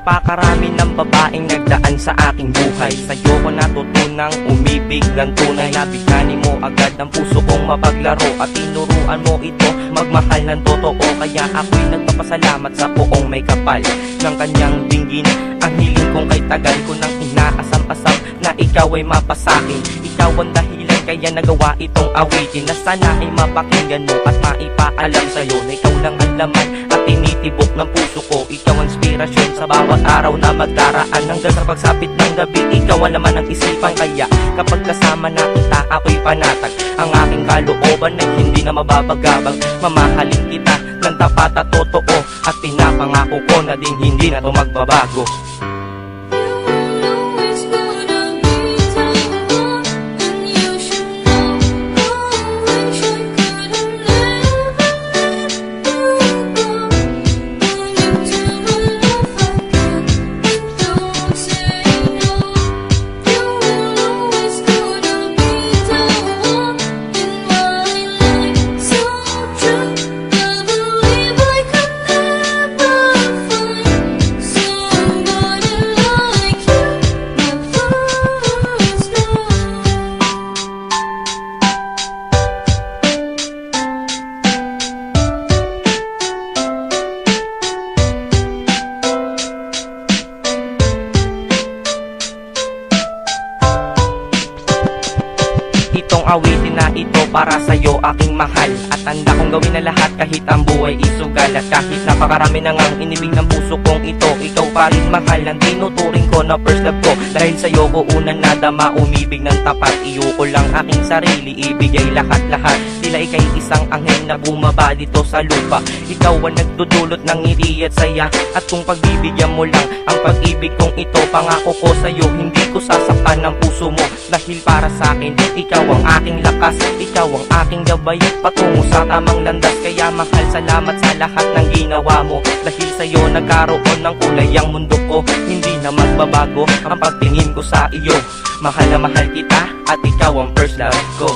Napakarami ng babaeng nagdaan sa aking buhay. Sa'yo ko natutunang umibig ng tunay. Nabigani mo agad ang puso kong mapaglaro at tinuruan mo ito magmahal ng totoo. Kaya ako'y nagpapasalamat sa poong may kapal ng kanyang dinggin. Ang hiling kong kay tagal ko nang inaasam-asam na ikaw ay mapasakin. Ikaw ang dahilan kaya nagawa itong awitin na sana ay mapakinggan mo at maipaalam sa'yo na ikaw lang ang laman at tinitibok ng puso ko. Ikaw ang inspirasyon sa bawat araw na magdaraan. Hanggang sa pagsapit ng gabi, ikaw ang laman ng isipan. Kaya kapag kasama na kita, ako'y panatag. Ang aking kalooban ay hindi na mababagabag. Mamahalin kita ng tapat at totoo, at pinapangako ko na din hindi na to magbabago. Itong awitin na ito para sa'yo aking mahal, at handa kong gawin na lahat kahit ang buhay isugal. At kahit napakarami na ngang inibig ng puso kong ito, ikaw pa rin mahal ang tinuturing ko na first love ko. Dahil sa'yo ko unang nadama, umibig ng tapat. Iyuko lang aking sarili, ibigay lahat-lahat. Tila ika'y isang anghel na bumaba dito sa lupa. Ikaw ang nagdudulot ng ngiti at saya, at kung pagbibigyan mo lang ang pag-ibig kong ito, pangako ko sa'yo hindi ko sasaktan ng puso mo. Dahil para sa'kin, ikaw ang aking lakas, ikaw ang aking gabay patungo sa tamang landas. Kaya mahal, salamat sa lahat ng ginawa mo. Dahil sa'yo nagkaroon ng kulay ang mundo ko. Hindi na magbabago ang pagtingin ko sa iyo. Mahal na mahal kita at ikaw ang first love ko.